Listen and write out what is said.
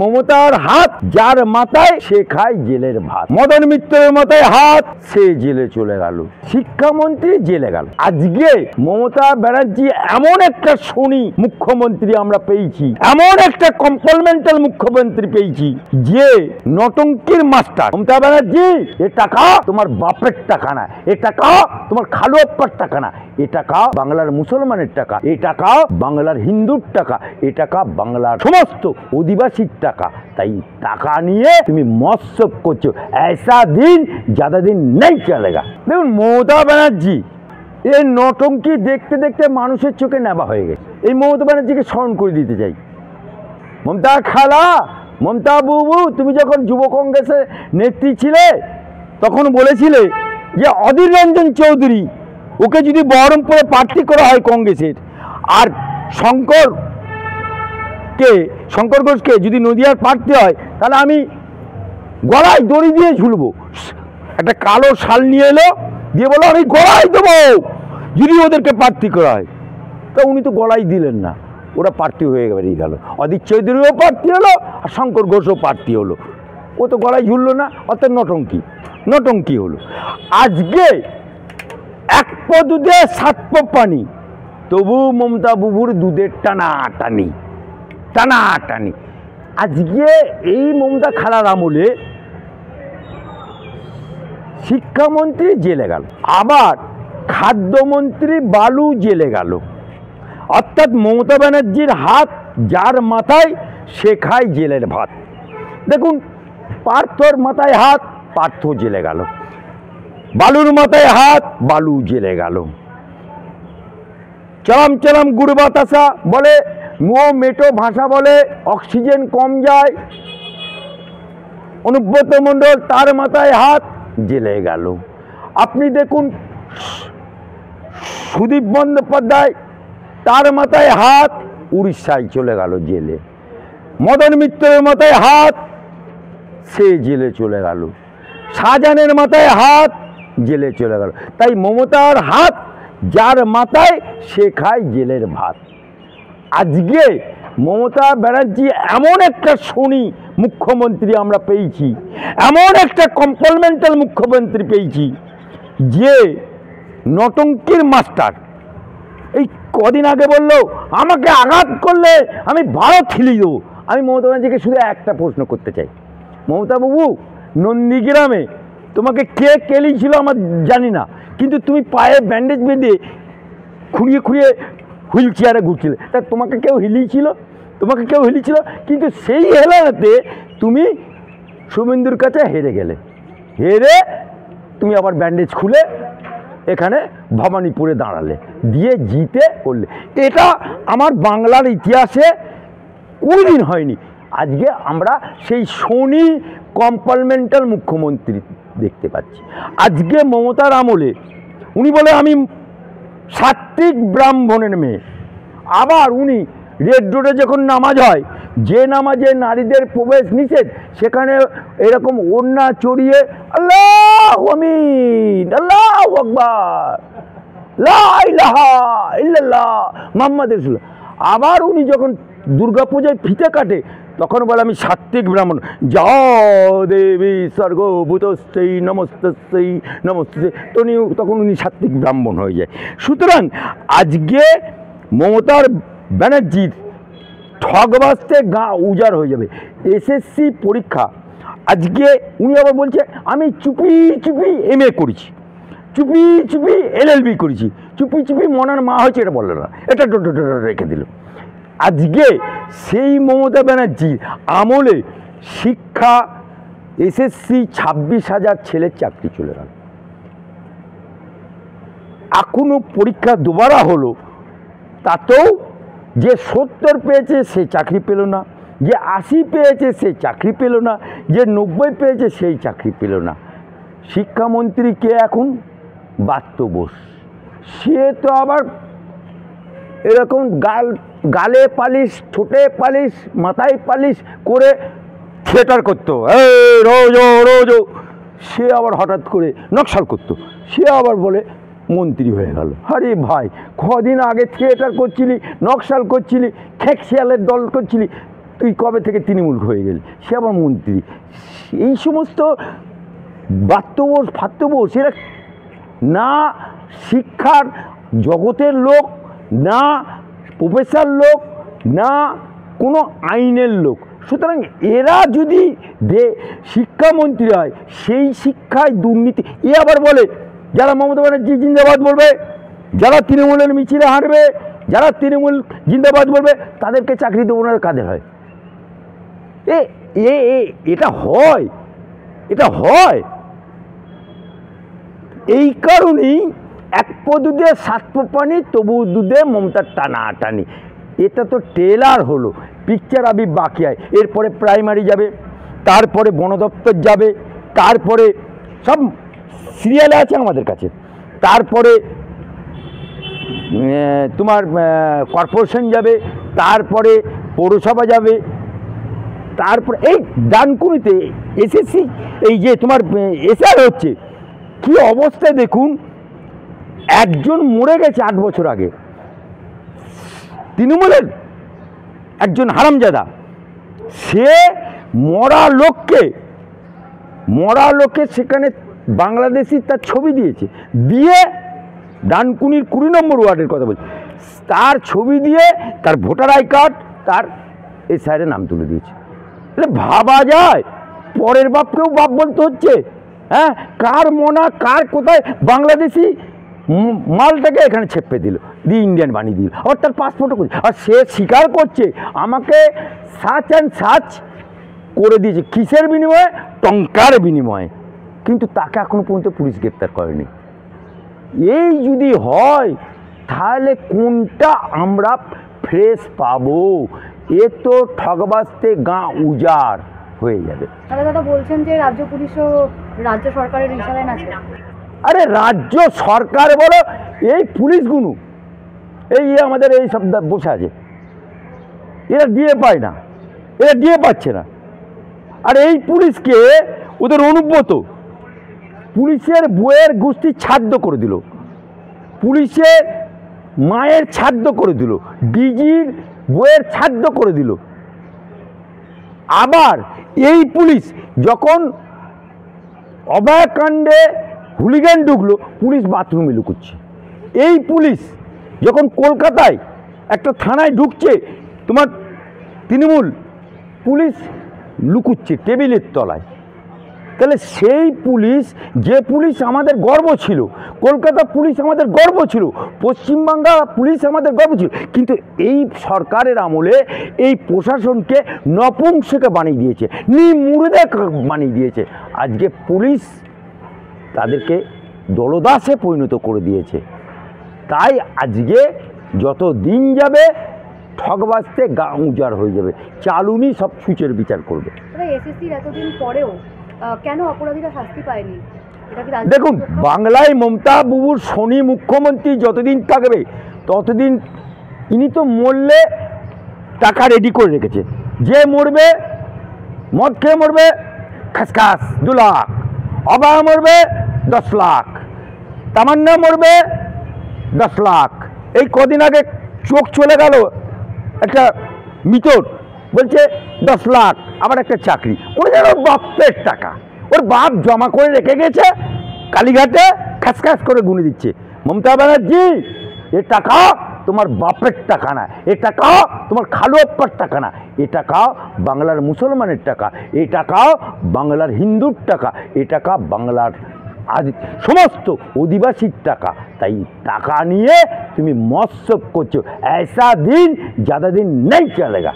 মমতার হাত যার মাথায় সে খায় জেলের ভাত। মদন মিত্রের মাথায় হাত, সে জেলে চলে গেল। শিক্ষামন্ত্রী জেলে গেল। আজকে মমতা ব্যানার্জি এমন একটা শনি মুখ্যমন্ত্রী আমরা পেয়েছি, এমন একটা কম্পার্টমেন্টাল মুখ্যমন্ত্রী পেয়েছি যে নটঙ্কির মাস্টার। মমতা ব্যানার্জি, এ টাকা তোমার বাপের টাকা না, এ টাকা তোমার খালু আপ্পার টাকা না, এ টাকা বাংলার মুসলমানের টাকা, এ টাকা বাংলার হিন্দুর টাকা, এ টাকা বাংলার সমস্ত অধিবাসীর টাকা। তাই টাকা নিয়ে তুমি মৎসব করছো। ऐसा दिन ज्यादा दिन नहीं चलेगा। দেখুন মমতা ব্যানার্জি এই নটঙ্কি দেখতে দেখতে মানুষের চোখে নেবা হয়ে গেছে। এই মমতা ব্যানার্জিকে স্মরণ করে দিতে চাই। মমতা খালা, মমতা বুবু, তুমি যখন যুব কংগ্রেসের নেত্রী ছিলে তখন বলেছিলে যে অধীর রঞ্জন চৌধুরী ওকে যদি বহরমপুরে প্রার্থী করা হয় কংগ্রেসের, আর শঙ্কর ঘোষকে যদি নদিয়ার প্রার্থী হয়, তাহলে আমি গলায় দড়ি দিয়ে ঝুলবো। একটা কালো শাল নিয়ে এলো, দিয়ে বলো আমি গলায় দেবো যদি ওদেরকে প্রার্থী করা হয়। তো উনি তো গলায় দিলেন না, ওরা প্রার্থী হয়ে বেরিয়ে গেল। অধীর চৌধুরীও প্রার্থী হলো আর শঙ্কর ঘোষও প্রার্থী হলো। ও তো গলায় ঝুললো না, অর্থাৎ নটঙ্কি হলো। আজকে এক পো দুধে সাত পো পানি, তবু মমতা বুবুর দুধের টানাটানি। আজকে এই মমতা খালার আমলে শিক্ষামন্ত্রী জেলে গেল, আবার খাদ্যমন্ত্রী বালু জেলে গেল। অর্থাৎ মমতা ব্যানার্জির হাত যার মাথায় সে খায় জেলের ভাত। দেখুন পার্থর মাথায় হাত, পার্থ জেলে গেল। বালুর মাথায় হাত, বালু জেলে গেল। চলাম গুড় বাতাসা বলে, মেটো ভাষা বলে, অক্সিজেন কম যায়। অনুব্রত মণ্ডল, তার মাথায় হাত, জেলে গেল। আপনি দেখুন সুদীপ বন্দ্যোপাধ্যায়, তার মাথায় হাত, উড়িষ্যায় চলে গেল জেলে। মদন মিত্রের মাথায় হাত, সে জেলে চলে গেল। শাহজাহানের মাথায় হাত, জেলে চলে গেল। তাই মমতার হাত যার মাথায় সে খায় জেলের ভাত। আজকে মমতা ব্যানার্জি এমন একটা শনি মুখ্যমন্ত্রী আমরা পেয়েছি, এমন একটা কম্পার্টমেন্টাল মুখ্যমন্ত্রী পেয়েছি যে নটঙ্কির মাস্টার। এই কদিন আগে বললো আমাকে আঘাত করলে আমি ভারত হিলিয়ে দেবো। আমি মমতা ব্যানার্জিকে শুধু একটা প্রশ্ন করতে চাই, মমতা বাবু, নন্দীগ্রামে তোমাকে কে কেলিয়েছিল আমার জানি না, কিন্তু তুমি পায়ে ব্যান্ডেজ বেঁধে খুঁড়িয়ে হুইল চেয়ারে ঘুরছিলে, তা তোমাকে কেউ হিলিয়েছিল? কিন্তু সেই হেলাতে তুমি শুভেন্দুর কাছে হেরে গেলে। তুমি আবার ব্যান্ডেজ খুলে এখানে ভবানীপুরে দাঁড়ালে, দিয়ে জিতে করলে। এটা আমার বাংলার ইতিহাসে কোনোদিন হয়নি। আজকে আমরা সেই শনি কম্পার্টমেন্টাল মুখ্যমন্ত্রী দেখতে পাচ্ছি। আজকে মমতার আমলে উনি বলে আমি সাত্ত্বিক ব্রাহ্মণের মেয়ে। আবার উনি রেড রোডে যখন নামাজ হয়, যে নামাজে নারীদের প্রবেশ নিষেধ, সেখানে এরকম ওড়না চড়িয়ে আল্লাহু আমিন, আল্লাহু আকবার, লা ইলাহা ইল্লাল্লাহ মুহাম্মাদুর রাসূলুল্লাহ। আবার উনি যখন দুর্গাপূজায় ফিতে কাটে, তখন বলে আমি সাত্ত্বিক ব্রাহ্মণ। যা দেবী সর্বভূতস্যৈ নমস্তস্যৈ নমস্তে, তখন উনি সাত্ত্বিক ব্রাহ্মণ হয়ে যায়। সুতরাং আজকে মমতার ব্যানার্জির ঠগবাজতে গা উজাড় হয়ে যাবে। এসএসসি পরীক্ষা, আজকে উনি আবার বলছে আমি চুপি MA করেছি, চুপি LLB করেছি, চুপি মনার মা হয়েছে, এটা বললো না, এটা রেখে দিল। আজকে সেই মমতা ব্যানার্জি আমলে শিক্ষা এসএসসি 26,000 ছেলের চাকরি চলে গেল। এখনো পরীক্ষা দুবারা হলো, তাতেও যে 70 পেয়েছে সে চাকরি পেল না, যে 80 পেয়েছে সে চাকরি পেল না, যে 90 পেয়েছে সেই চাকরি পেল না। শিক্ষামন্ত্রী কে এখন? বাত্য বোস। সে তো আবার এরকম গালে পালিশ, ঠোঁটে পালিশ, মাথায় পালিশ করে থিয়েটার করতো, রোজ। সে আবার হঠাৎ করে নকশাল করতো, সে আবার বলে মন্ত্রী হয়ে গেল। আরে ভাই, কদিন আগে থিয়েটার করছিলি, নকশাল করছিলি, খেক শিয়ালের দল করছিলি, তুই কবে থেকে তৃণমূল হয়ে গেলি, সে আবার মন্ত্রী। এই সমস্ত বাত্যবোস ফাত্যবোস, এরা না শিক্ষার জগতের লোক, না প্রফেসর লোক, না কোনো আইনের লোক। সুতরাং এরা যদি শিক্ষামন্ত্রী হয়, সেই শিক্ষায় দুর্নীতি। এ আবার বলে যারা মমতা ব্যানার্জি জিন্দাবাদ বলবে, যারা তৃণমূলের মিছিলে হাঁটবে, যারা তৃণমূল জিন্দাবাদ বলবে, তাদেরকে চাকরি দেবো না। কাদের হয়? এটা হয়, এটা হয়। এই কারণেই এক পো দুধে সাত পো পানি, তবু দুধে মমতার টানাটানি। এটা তো ট্রেলার হলো, পিকচার আবি বাকি হয়। এরপরে প্রাইমারি যাবে, তারপরে বন দপ্তর যাবে, তারপরে সব সিরিয়ালে আছে আমাদের কাছে, তারপরে তোমার কর্পোরেশন যাবে, তারপরে পৌরসভা যাবে, তারপরে এই ডানকুনিতে এসএসসি এই যে তোমার এসআর হচ্ছে, কি অবস্থায় দেখুন। একজন মরে গেছে 8 বছর আগে, তৃণমূলের একজন হারামজাদা। সে মরা লোককে সেখানে বাংলাদেশি তার ছবি দিয়েছে, দিয়ে ডানকুনির 20 নম্বর ওয়ার্ডের কথা বলছি, তার ছবি দিয়ে তার ভোটার আই কার্ড, তার এসআইয়ের নাম তুলে দিয়েছে। তাহলে ভাবা যায়, পরের বাপকেও বাপ বলতে হচ্ছে। হ্যাঁ, কার মনা কার কোথায় বাংলাদেশি মালটাকে এখানে ছেপে দিল, দিয়ে ইন্ডিয়ান বানিয়ে দিল, আর তার পাসপোর্টও করছে। আর সে স্বীকার করছে আমাকে সার্চ অ্যান্ড সার্চ করে দিয়েছে, কিসের বিনিময়ে? টঙ্কার বিনিময়ে। কিন্তু তাকে এখনো পর্যন্ত পুলিশ গ্রেপ্তার করেনি। এই যদি হয়, তাহলে কোনটা আমরা ফ্রেশ পাবো? এ তো ঠগবাজতে গা উজাড় হয়ে যাবে। দাদা বলছেন যে রাজ্য পুলিশও রাজ্য সরকারের ইশারায় আছে। আরে রাজ্য সরকার বলো, এই পুলিশগুলো এই আমাদের এই সব বসে আছে, এরা দিয়ে পায় না, এরা দিয়ে পাচ্ছে না। আর এই পুলিশকে ওদের অনুব্রত পুলিশের বইয়ের গোষ্ঠী ছাদ্য করে দিল, পুলিশের মায়ের ছাদ্য করে দিল, ডিজির বইয়ের ছাদ্য করে দিল। আবার এই পুলিশ যখন অভয়াকাণ্ডে হুলিগান ঢুকলো, পুলিশ বাথরুমে লুকুচ্ছে। এই পুলিশ যখন কলকাতায় একটা থানায় ঢুকছে, তোমার তৃণমূল পুলিশ লুকুচ্ছে টেবিলের তলায়। তাহলে সেই পুলিশ, যে পুলিশ আমাদের গর্ব ছিল, কলকাতা পুলিশ আমাদের গর্ব ছিল, পশ্চিমবাংলা পুলিশ আমাদের গর্ব ছিল, কিন্তু এই সরকারের আমলে এই প্রশাসনকে নপুংসকে বানিয়ে দিয়েছে, নিমুরদে বানিয়ে দিয়েছে। আজকে পুলিশ তাদেরকে দলদাসে পরিণত করে দিয়েছে। তাই আজকে যত দিন যাবে, ঠগবাজতে গা উজাড় হয়ে যাবে। চালুনি সব ছুঁচের বিচার করবে। এসএসসির এতদিন পরেও কেন অপরাধীরা শাস্তি পায়নি? দেখুন, বাংলায় মমতা বাবুর শনি মুখ্যমন্ত্রী যতদিন থাকবে, ততদিন ইনি তো মরলে টাকা রেডি করে রেখেছে। যে মরবে, মদ খেয়ে মরবে, খাসখাস 2 লাখ, অবায়া মরবে 10 লাখ, তামান্না মরবে 10 লাখ। এই কদিন আগে চোখ চলে গেল একটা মিতর, বলছে 10 লাখ, আবার একটা চাকরি। ওর যেন বাপের টাকা, ওর বাপ জমা করে রেখে গেছে কালীঘাটে, খাসখাস করে গুনে দিচ্ছে। মমতা ব্যানার্জি, এ টাকা তোমার বাপের টাকা না, এ টাকা তোমার খালু আপ্পার টাকা না, এ টাকা বাংলার মুসলমানের টাকা, এ টাকা বাংলার হিন্দুর টাকা, এ টাকা বাংলার সমস্ত অধিবাসীর টাকা। তাই টাকা নিয়ে তুমি মৎসব করছো, ऐसा दिन ज़्यादा दिन नहीं चलेगा।